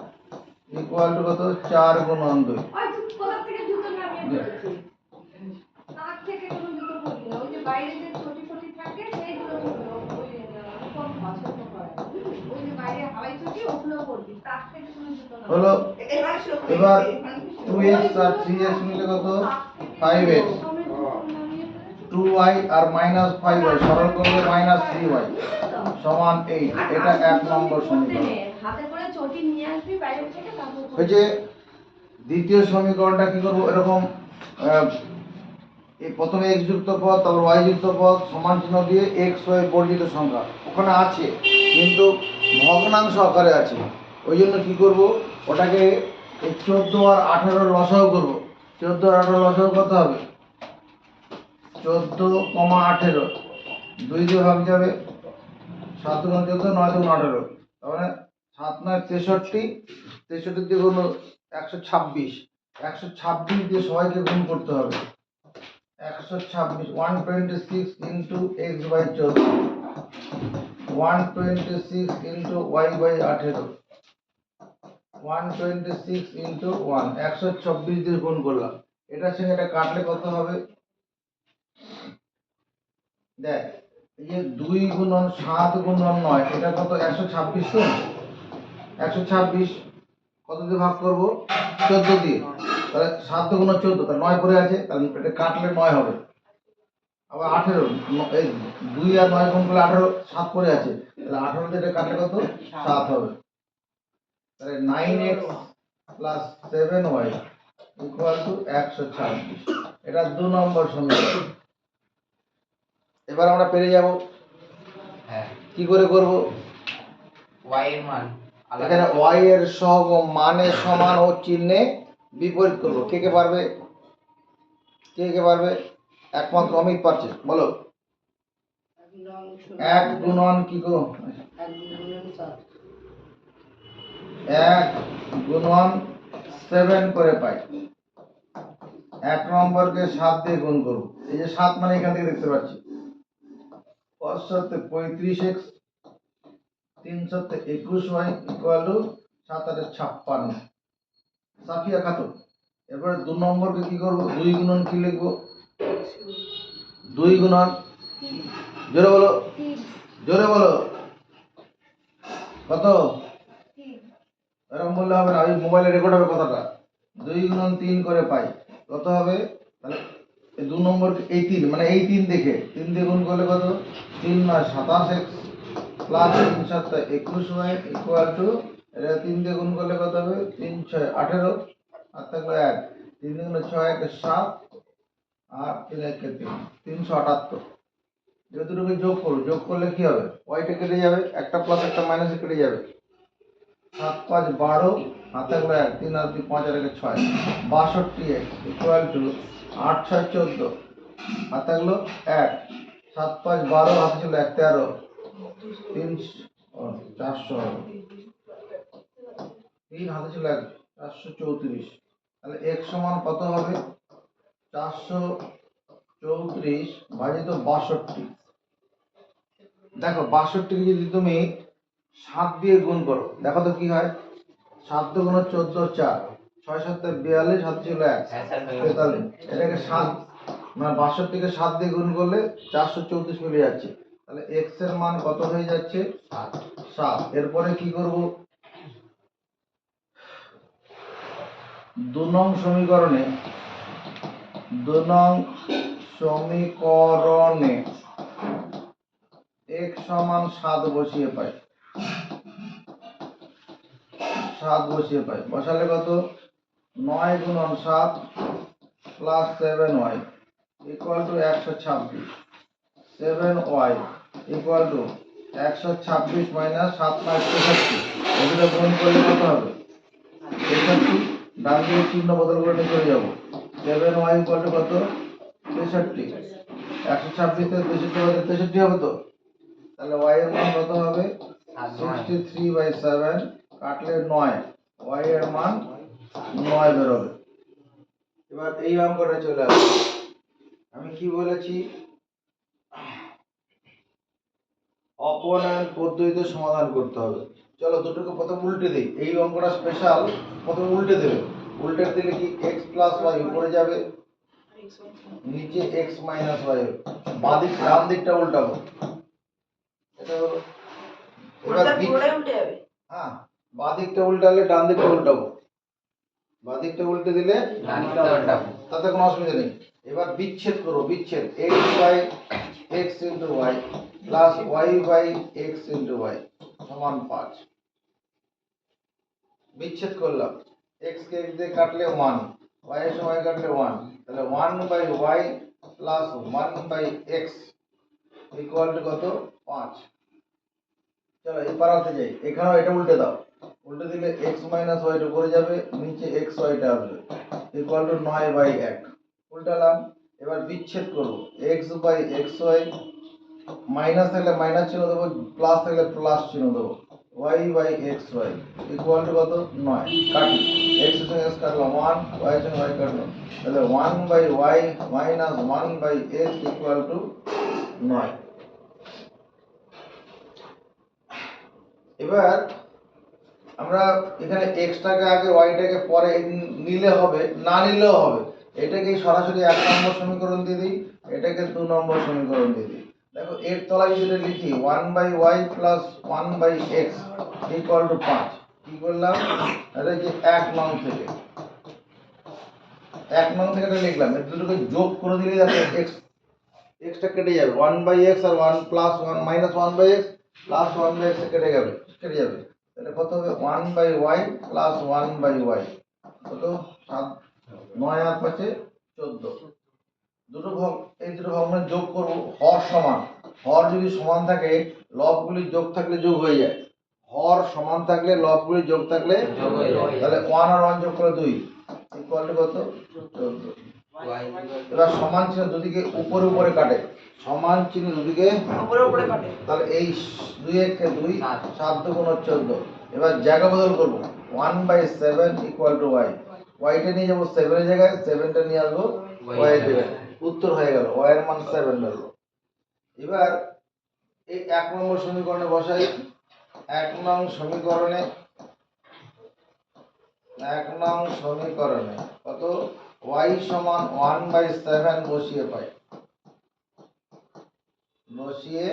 equal to কত? 4 গুণন 2। হলো। এবার 2x আর 3x মিলে কত? 5x, 2y আর মাইনাস 5y সরল করলে মাইনাস 3y সমান 8। এটা 1 নম্বর সমীকরণ হয়েছে। দ্বিতীয় সমীকরণটা কি করব? এরকম এই প্রথমে x যুক্ত পদ, তারপর y যুক্ত পদ, সমান চিহ্ন দিয়ে x y বর্জিত সংখ্যা ওখানে আছে, কিন্তু ভগ্নাংশ আকারে আছে। ওই জন্য কি করব, ওটাকে এই 14 আর 18 লসাগু করব। 14 আর 18 লসাগু কত হবে? 14, 18, 2 দিয়ে ভাগ যাবে, 7 গুণ 14, 9 গুণ 18, তার মানে 7 9 63, 63 দিয়ে গুণ 126, 126 দিয়ে সবাইকে গুণ করতে হবে। 126 126 into x/14, 126 into y/18, 126 into 1, 126 দিয়ে গুণ করলাম। এটার সঙ্গে এটা কাটলে কত হবে? দেখ, এই যে 2 গুণন 7 গুণন 9, এটা কত? 126। তো 126 কত দিয়ে ভাগ করব? 14 দিয়ে। তাহলে 7 গুণ 14, তাহলে 9 পড়ে আছে, তাহলে এটা কাটলে 9 হবে। আবার 18, এই 2 আর 9 গুণ করলে 18, 7 পড়ে আছে, তাহলে 18 দিয়ে এটা কাটলে কত? 7 হবে। তাহলে 9x plus 7y equal to 126। এটা 2 নম্বর সমীকরণ। এবার আমরা পেরে যাব। হ্যাঁ কি করে করব? y এর মান এখানে y এর সহগ মানে সমান ও চিহ্নে বিপরীত করব। কে কে পারবে? কে কে পারবে? একমাত্র অমিত পারছে, বলো। 1 গুণন কি গো? 1 গুণন 7 করে পাই। 1 নম্বরকে 7 দিয়ে গুণ করব। এই যে 7 মানে এখান থেকে দেখতে পাচ্ছি, 5 7 35x, 3 7 21y equal to 7 8 56। Safia Khatun. এরপরে 2 নম্বরকে কি করব? 2 গুণন কি লিখব? 2 গুণন, জোরে বলো, জোরে বলো, কত? এরকম বললে হবে না, ওই মোবাইলে রেকর্ড হবে কথাটা। 2 গুণন 3 করে পাই, কত হবে? তাহলে এই 2 নম্বর এই 3, মানে এই 3 দেখে 3 দিয়ে গুণ করলে কত? 3 9 27x plus 3 7 21y equal to, এটা 3 দিয়ে গুণ করলে কত হবে? 3 6 18, আর থাকলো 1, 3 গুণ 6 1 7, আর 3 1 3, 378। এই দুটোকে যোগ করো, যোগ করলে কি হবে? ওয়াইটা কেটে যাবে, একটা প্লাস একটা মাইনাসে কেটে যাবে। 7 5 12, হাতে থাকলো 1, 3 আর 2 5 আর 1 6, 62x ইকুয়াল টু 8 6 14, হাতে থাকলো 1, 7 5 12, হাতে ছিল 1 13, 3 400, 3 হাতে ছিল 1 434। তাহলে x সমান কত হবে? 434 ভাজিত 62। দেখো 62 কে যদি তুমি 7 দিয়ে গুণ করো, দেখো তো কি হয়? 7 দুগুণ 14 4, 6 7 42, হাতে ছিল 1 হ্যাঁ স্যার হয়ে গেছে। 43। এটাকে 7, মানে 62 কে 7 দিয়ে গুণ করলে 434 মিলে যাচ্ছে। তাহলে x এর মান কত হয়ে যাচ্ছে? 7। এরপরে কি করব? 2 নং সমীকরণে 2 নং সমীকরণে x সমান 7 বসিয়ে পাই, 7 বসিয়ে পাই, বসালে কত? 9 গুণন 7 plus 7y equal to 126, 7y equal to 126 minus 7 9 63। এগুলো গুণ করলে কত হবে? 63। ডান দিকে চিহ্ন বদল করে নিয়ে চলে যাবো। 7y ইকুয়াল টু কত? 63। 126 থেকে 63 বাদে 63 হবে তো? তাহলে y এর মান কত হবে? 63/7, কাটলে 9, y এর মান 9 বেরোবে। এবার এই অঙ্কটা চলে আসবে। আমি কি বলেছি? অপনয়ন পদ্ধতিতে সমাধান করতে হবে। চলো দুটোকে প্রথম উল্টে দিই, এই অঙ্কটা স্পেশাল। প্রথম উল্টে দেবে, উল্টে দিলে কি x প্লাস y উপরে যাবে, নিচে x মাইনাস y হবে। বাদিক ডান দিকটা উল্টাবো, এটা হলো। এবার পুরোটাই উল্টে যাবে। হ্যাঁ, বাদিকটা উল্টালে ডান দিকটা উল্টাবো, বাদিকটা উল্টে দিলে ডানদিকটা উল্টাবো। তাতে কোনো অসুবিধা নেই। এবার বিচ্ছেদ করো, বিচ্ছেদ x by x into y plus y by x into y সমান 5। বিচ্ছেদ করলাম, x কে x দিয়ে কাটলে 1, y এর সময় কাটলে 1, তাহলে 1 by y plus 1 by x equal to কত? 5। চলো এই পারাতে যাই, এখানেও এটা উল্টে দাও, উল্টে দিলে x মাইনাস y উপরে যাবে, নিচে x y টা আসবে ইকুয়াল টু 9 বাই 1। উল্টালাম, এবার বিচ্ছেদ করব, x by x y, minus থাকলে মাইনাস চিহ্ন দেবো, প্লাস থাকলে প্লাস চিহ্ন দেবো, y by x y equal to কত? 9। কাটি, x এর সঙ্গে x কাটলাম 1, y এর সঙ্গে y কাটলাম, তাহলে 1 by y minus 1 by x equal to 9। এবার আমরা এখানে x টাকে আগে y টাকে পরে নিলে হবে, না নিলেও হবে। এটাকে সরাসরি 1 নম্বর সমীকরণ দিয়ে দিই, এটাকে 2 নম্বর সমীকরণ দিয়ে দিই। দেখো এর তলায় যদি এটা লিখি 1 by y plus 1 by x equal to 5, কি করলাম? এটা যে 1 নং থেকে, 1 নং থেকে এটা লিখলাম, এই দুটোকে যোগ করে দিলে যাতে x টা কেটে যাবে, 1 বাই x আর 1 plus 1 minus 1 by x plus 1 by x কেটে যাবে, কেটে যাবে। তাহলে কত হবে? 1 by y plus 1 by y কত? 7 9 আর 5 14। দুটো ভাগ, এই দুটো ভাগ মানে যোগ করব, হর সমান, হর যদি সমান থাকে লবগুলি যোগ থাকলে যোগ হয়ে যায়, হর সমান থাকলে লবগুলি যোগ থাকলে যোগ হয়ে যায়। তাহলে 1 আর 1 যোগ করে 2 ইকুয়াল টু কত? 14। এবার সমান চিহ্ন দুদিকে উপরে উপরে কাটে, সমান চিহ্ন দুদিকে উপরে উপরে কাটে। তাহলে এই 2 1 কে 2, 7 দুগুণ 14। এবার জায়গা বদল করব, 1 by 7 equal to y, y টা নিয়ে যাবো 7 এর জায়গায়, 7 টা নিয়ে আসবো y এর জায়গায়, উত্তর হয়ে গেল, y এর মান 7 বেরোলো। এবার এই 1 নম্বর সমীকরণে বসাই, 1 নং সমীকরণে, 1 নং সমীকরণে কত? y সমান 1 বাই 7 বসিয়ে পাই, বসিয়ে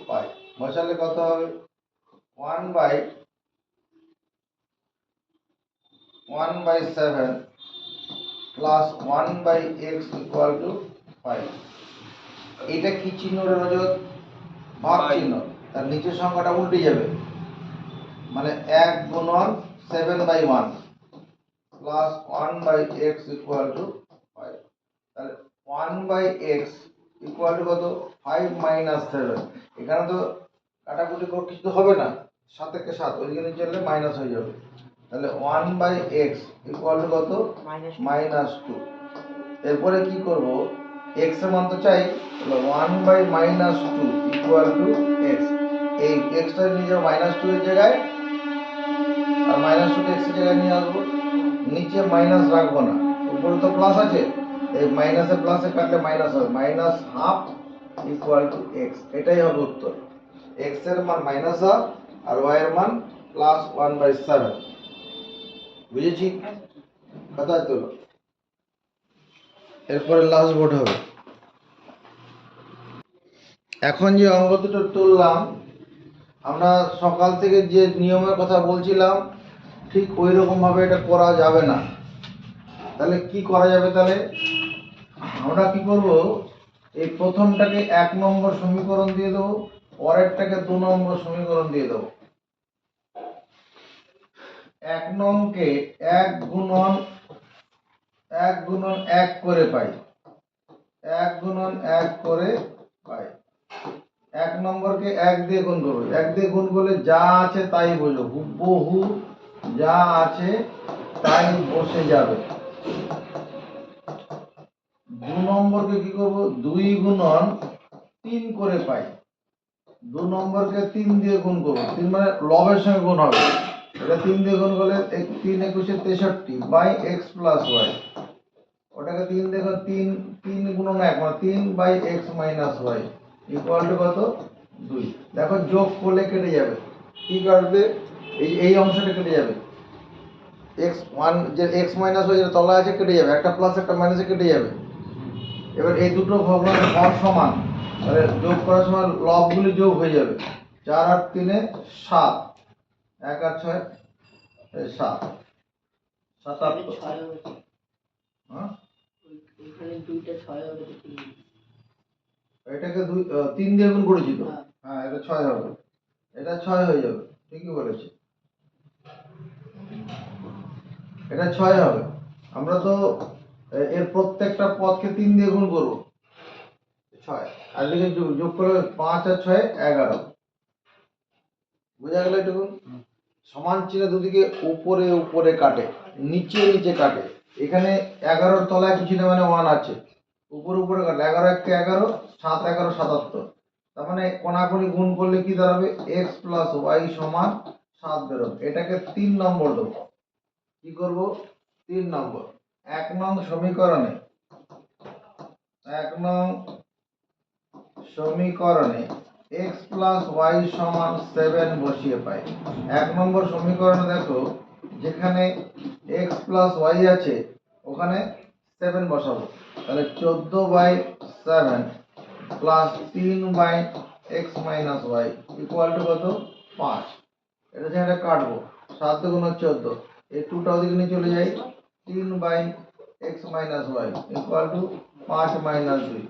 পাই, বসালে কত হবে? 1 by 1/7 plus 1/x equal to 5। এটা কি চিহ্ন রজত? ভাগ চিহ্ন। তার নিচের সংখ্যাটা উল্টে যাবে, মানে 1 গুণন 7/1 প্লাস 1/x ইকুয়াল টু 5। তাহলে 1/x ইকুয়াল টু কত? 5 মাইনাস 7। এখানে তো কাটাকুটি কিছু হবে না, 7 থেকে 7 ওইদিকে নিয়ে চললে মাইনাস হয়ে যাবে। তাহলে 1/x ইকুয়াল টু কত? -2। এরপরে কি করব? x এর মান তো চাই, তাহলে 1/-2 ইকুয়াল টু x। এই x টা নিয়ে যাবো -2 এর জায়গায়, আর -2 কে x এর জায়গায় নিয়ে আসবো। নিচে মাইনাস রাখবো না, উপরে তো প্লাস আছে, এই মাইনাসে প্লাসে কাটলে মাইনাস হবে, -12 ইকুয়াল টু x। এটাই হবে উত্তর। x এর মান -12 আর y এর মান +1/7। বুঝেছি? খাতায় তোলো। এরপরে লাস্ট বোর্ড হবে। এখন যে অঙ্ক দুটো তুললাম, আমরা সকাল থেকে যে নিয়মের কথা বলছিলাম ঠিক ওই রকম ভাবে এটা করা যাবে না। তাহলে কি করা যাবে? তাহলে আমরা কি করব, এই প্রথমটাকে 1 নম্বর সমীকরণ দিয়ে দেবো, পরেরটাকে 2 নম্বর সমীকরণ দিয়ে দেবো। 1 নংকে 1 গুণন 1 করে পাই, 1 গুণন 1 করে পাই। 1 নম্বরকে 1 দিয়ে গুণ করবো, 1 দিয়ে গুণ করলে যা আছে তাই বলবো, হুবহু যা আছে তাই বসে যাবে। 2 নম্বরকে কি করব? 2 গুণন 3 করে পাই, 2 নম্বরকে 3 দিয়ে গুণ করবো, 3 মানে লবের সঙ্গে গুণ হবে, এটা 3 দিয়ে গুণ করলে 3 একুশে 63 বাই x প্লাস y। ওটাকে 3 দিয়ে 3 গুণন 1 মানে 3 by x minus y equal to কত? 2। দেখো যোগ করলে কেটে যাবে, কি কাটবে? এই অংশটা কেটে যাবে, x1 যে x মাইনাস y যেটা তলায় আছে কেটে যাবে, একটা প্লাস একটা মাইনাসে কেটে যাবে। এবার এই দুটো ভগ্নাংশের হর সমান, তাহলে যোগ করার সময় লবগুলি যোগ হয়ে যাবে। 4 আর 3 এ 7, 1 আর 6 7, 77। হ্যাঁ, এটাকে 3 দিয়ে গুণ করেছি তো, হ্যাঁ এটা 6 হবে, এটা 6 হয়ে যাবে, ঠিকই বলেছি, এটা 6 হবে। আমরা তো এর প্রত্যেকটা পদকে 3 দিয়ে গুণ করব, 6 আর দিকে যোগ করে 5 আর 6 11। বুঝা গেল? এটুকু সমান চিহ্ন দুদিকে উপরে উপরে কাটে, নিচে নিচে কাটে। এখানে 11 তলায় কিছু না, মানে 1 আছে, উপরে উপরে কাটে, 11 1 11, 7 11 77। তার মানে কোনাকুনি গুণ করলে কি দাঁড়াবে? x প্লাস y সমান 7 বেরোবে। এটাকে 3 নম্বর দেবো। কি করব? 3 নম্বর 1 নং সমীকরণে, 1 নং সমীকরণে x প্লাস y সমান 7 বসিয়ে পাই। 1 নম্বর সমীকরণে দেখো যেখানে x প্লাস y আছে ওখানে 7 বসাবো, তাহলে 14/7 plus 3/x minus y equal to কত? 5। এটা যেখানে কাটবো, 7 দুগুণ 14, এই 2টা ওদিকে নিয়ে চলে যাই, 3/x minus y equal to 5 minus 2,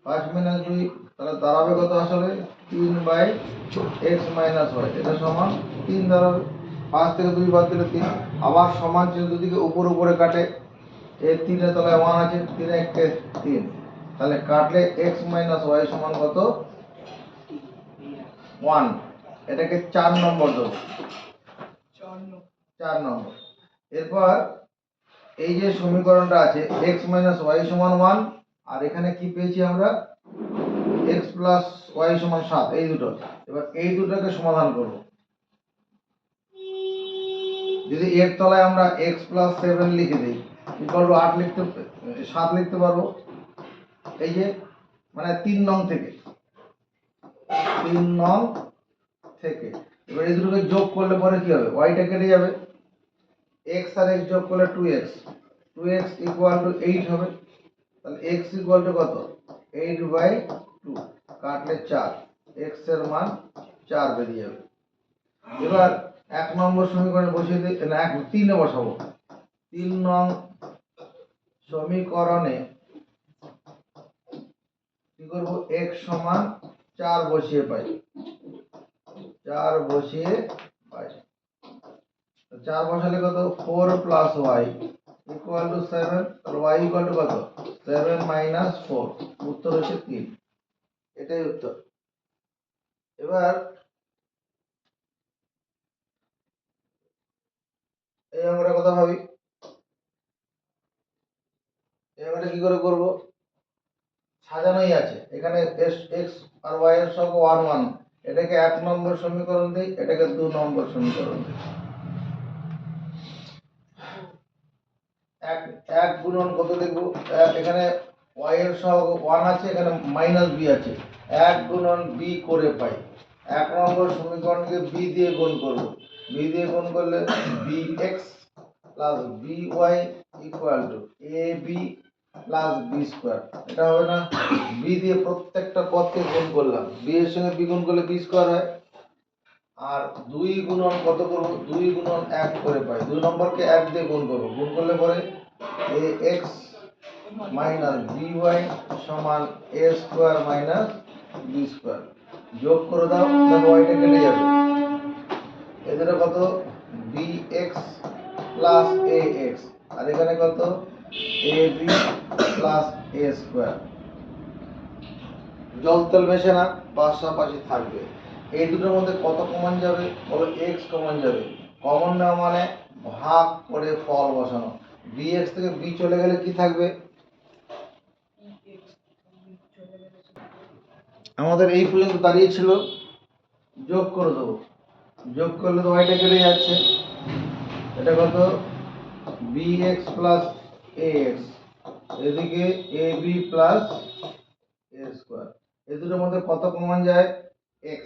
5 minus 2 তাহলে দাঁড়াবে কত? আসলে 3/x মাইনাস y, এটা সমান 3 দাঁড়াবে। 5 থেকে 2 বাদ দিলে 3, আবার সমান চিহ্ন দুদিকে উপর উপরে কাটে, এই 3 এর তলায় 1 আছে, 3 1 3, তাহলে কাটলে x মাইনাস y সমান কত? 1। এটাকে 4 নম্বর দেবো, 4 নম্বর। এরপর এই যে সমীকরণটা আছে x মাইনাস y সমান 1, আর এখানে কি পেয়েছি আমরা? x প্লাস y সমান 7, এই দুটো। এবার এই দুটোকে সমাধান করব। যদি এর তলায় আমরা x প্লাস 7 লিখে দিই, ইকুয়াল টু 7 লিখতে পারবো, এই যে মানে 3 নং থেকে, 3 নং থেকে। এবার এই দুটোকে যোগ করলে পরে কি হবে? y টা কেটে যাবে, x আর x যোগ করলে 2x, 2x ইকুয়াল টু 8 হবে, তাহলে x ইকুয়াল টু কত? 8/2, কাটলে 4, x এর মান 4 বেরিয়ে যাবে। এবার 1 নম্বর সমীকরণে বসিয়ে দিই, না 3 এ বসাবো, 3 নং সমীকরণে কি করব, x সমান 4 বসিয়ে পাই, 4 বসিয়ে পাই। 4 বসালে কত, 4 প্লাস y ইকুয়াল টু 7, তাহলে y ইকুয়াল টু কত, 7 মাইনাস 4, উত্তর হচ্ছে 3। এটাই উত্তর। এবার এই অঙ্কটা কথা ভাবি, এই অঙ্কটা কি করে করব, সাজানোই আছে, এখানে x আর y এর সহগ 1 1, এটাকে 1 নম্বর সমীকরণ দিই, এটাকে 2 নম্বর সমীকরণ দিই। এক এক গুণন কত লিখব, এখানে y এর সহগ 1 আছে, এখানে মাইনাস b আছে, 1 গুণন b করে পাই। 1 নম্বর সমীকরণকে b দিয়ে গুণ করব, b দিয়ে গুণ করলে bx plus by equal to ab plus b square. এটা হবে না, b দিয়ে প্রত্যেকটা পদকে গুণ করলাম, b এর সঙ্গে b গুণ করলে b স্কয়ার হয়। আর 2 গুণন কত করব, 2 গুণন 1 করে পাই, 2 নম্বরকে 1 দিয়ে গুণ করব, গুণ করলে পরে ax মাইনাস by সমান a square minus b square. যোগ করে দাও, দেখো yটা কেটে যাবে, এদের কত bx প্লাস ax, আর এখানে কত ab প্লাস a স্কয়ার। জল তেল মেশে না, পাশাপাশি থাকবে। এই দুটোর মধ্যে কত কমন যাবে, বলো x কমন যাবে। কমন নেওয়া মানে ভাগ করে ফল বসানো, bx থেকে b চলে গেলে কি থাকবে, আমাদের এই পর্যন্ত দাঁড়িয়ে ছিল, যোগ করে দেবো, যোগ করলে তো yটা কেটে যাচ্ছে, এটা কত bx প্লাস ax, এদিকে ab প্লাস a স্কয়ার। এই দুটোর মধ্যে কত কমন যায়, x,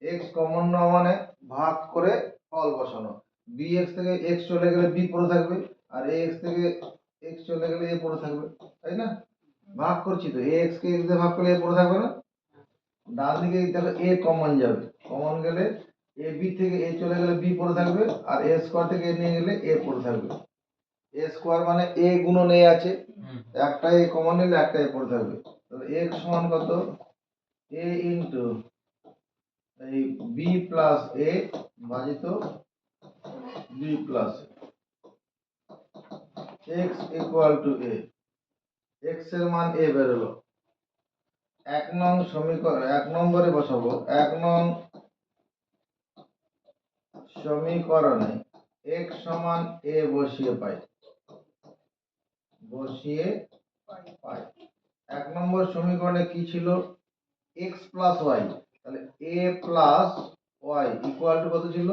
x কমন নেওয়া মানে ভাগ করে ফল বসানো, bx থেকে x চলে গেলে b পড়ে থাকবে, আর ax থেকে x চলে গেলে a পড়ে থাকবে, তাই না, ভাগ করছি তো, ax কে x দিয়ে ভাগ করলে a পড়ে থাকবে না। ডান দিকে দেখো a কমন যাবে, কমন গেলে ab থেকে a চলে গেলে b পড়ে থাকবে, আর a স্কয়ার থেকে a নিয়ে গেলে a পড়ে থাকবে। a স্কয়ার মানে a গুণন a আছে, একটা a কমন নিলে একটা a পড়ে থাকবে, তাহলে x সমান কত, a ইনটু এই b প্লাস a ভাজিত b plus x equal two a। x এর মান a বেরোলো, 1 নং সমীকরণ 1 নম্বরে বসাবো, 1 নং সমীকরণে x সমান a বসিয়ে পাই, বসিয়ে পাই। 1 নম্বর সমীকরণে কি ছিল, x প্লাস y, তাহলে a plus y equal to কত ছিল,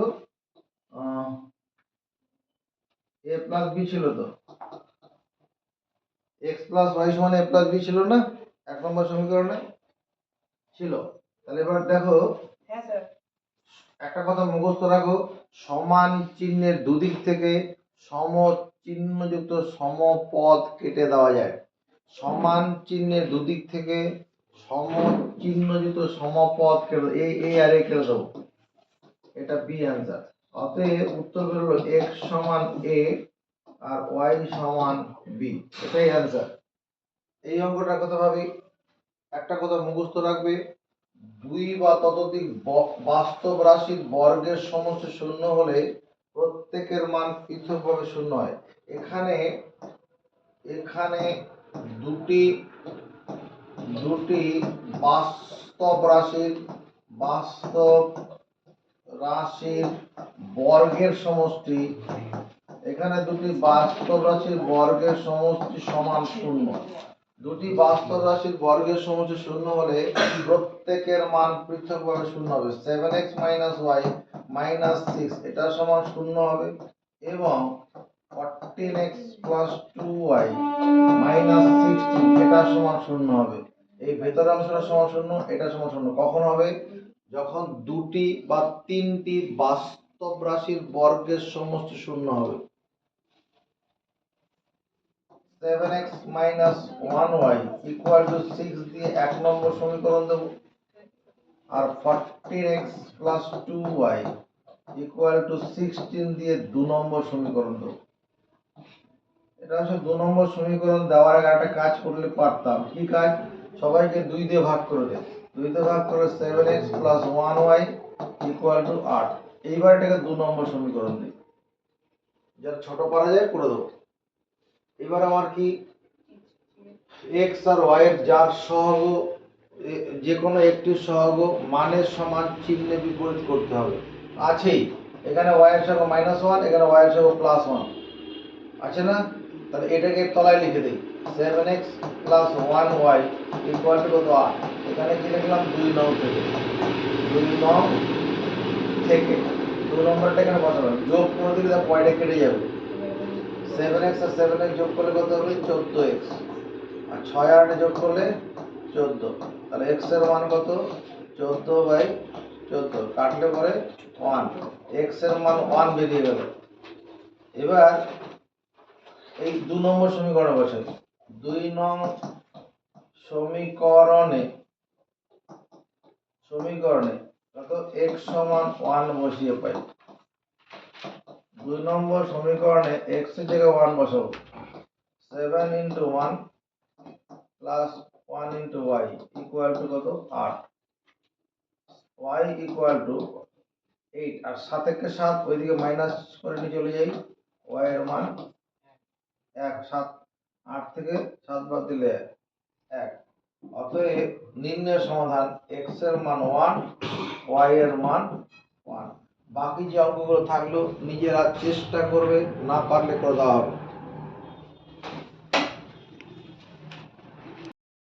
a প্লাস b ছিল তো, x প্লাস y সমান a প্লাস b ছিল না 1 নম্বর সমীকরণে ছিল। তাহলে এবার দেখো, হ্যাঁ স্যার, একটা কথা মুখস্থ রাখো, সমান চিহ্নের দুদিক থেকে সম চিহ্নযুক্ত সমপদ কেটে দেওয়া যায়। সমান চিহ্নের দুদিক থেকে সম চিহ্নযুক্ত সমপদ কেটে, এই আর এ কেটে দেবো, এটা বি অ্যান্সার। অতএব উত্তর বেরোলো x সমান a আর y সমান b, এটাই অ্যান্সার। এই অঙ্কটা কথা ভাবি, একটা কথা মুখস্থ রাখবে, 2 বা ততোধিক বাস্তব রাশির বর্গের সমষ্টি শূন্য হলে প্রত্যেকের মান পৃথকভাবে শূন্য হয়। এখানে এখানে দুটি বাস্তব রাশির বর্গের সমষ্টি, এখানে দুটি বাস্তব রাশির বর্গের সমষ্টি সমান শূন্য। দুটি বাস্তব রাশির বর্গের সমষ্টি শূন্য হলে প্রত্যেকের মান পৃথকভাবে শূন্য হবে। 7x y মাইনাস 6 এটা সমান শূন্য হবে, এবং 14x প্লাস 2y মাইনাস 16 এটা সমান শূন্য হবে। এই ভেতরের অংশটা সমান শূন্য, এটা সমান শূন্য কখন হবে, যখন দুটি বা তিনটি বাস্তব রাশির বর্গের সমষ্টি শূন্য হবে। 7x minus 1y equal to 6 দিয়ে 1 নম্বর সমীকরণ দেব, আর 14x plus 2y equal to 16 দিয়ে 2 নম্বর সমীকরণ দেব। এটা হচ্ছে 2 নম্বর সমীকরণ। দেওয়ার আগে একটা কাজ করলে পারতাম। কি কাজ? সবাইকে 2 দিয়ে ভাগ করে দে। 2 দিয়ে ভাগ করে 7x + 1y = 8। এইবার এটাকে 2 নম্বর সমীকরণ দিই। যারা ছোট পারা যায় করে দেবো। এবার আমার কি x আর y এর যার সহগ যে কোনো একটি সহগ মানের সমান চিহ্নে বিপরীত করতে হবে। আছেই, এখানে y এর সহগ -1, এখানে y এর সহগ +1 আছে না? তাহলে এটাকে তলায় লিখে দিই 7x + 1y = কত? 8। এখানে কি লিখলাম? 2 নং থেকে 2 নং থেকে 2 নম্বরটা এখানে বসালাম। যোগ করে দিলে পয়টা কেটে যাবে। 7x আর 7x যোগ করলে কত হবে? 14x। আর 6 আর 8 যোগ করলে 14। তাহলে x এর মান কত? 14/14। কাটলে পরে 1। x এর মান 1 বেরিয়ে গেল। এবার এই 2 নম্বর সমীকরণে বসাই। 2 নং সমীকরণে কত? x = 1 বসিয়ে পাই। 2 নম্বর সমীকরণে x এর জায়গায় 1 বসাবো। 7 × 1 + 1 × y = কত? 8। y = 8। আর 7 কে 7 ওইদিকে মাইনাস করে নিয়ে চলে যাই। y এর মান 1। 7 8 থেকে 7 বাদ দিলে 1। অতএব নির্ণয় সমাধান x এর মান 1, y এর মান 1। বাকি যে অঙ্কগুলো থাকলো নিজেরা চেষ্টা করবে, না পারলে করে দেওয়া হবে।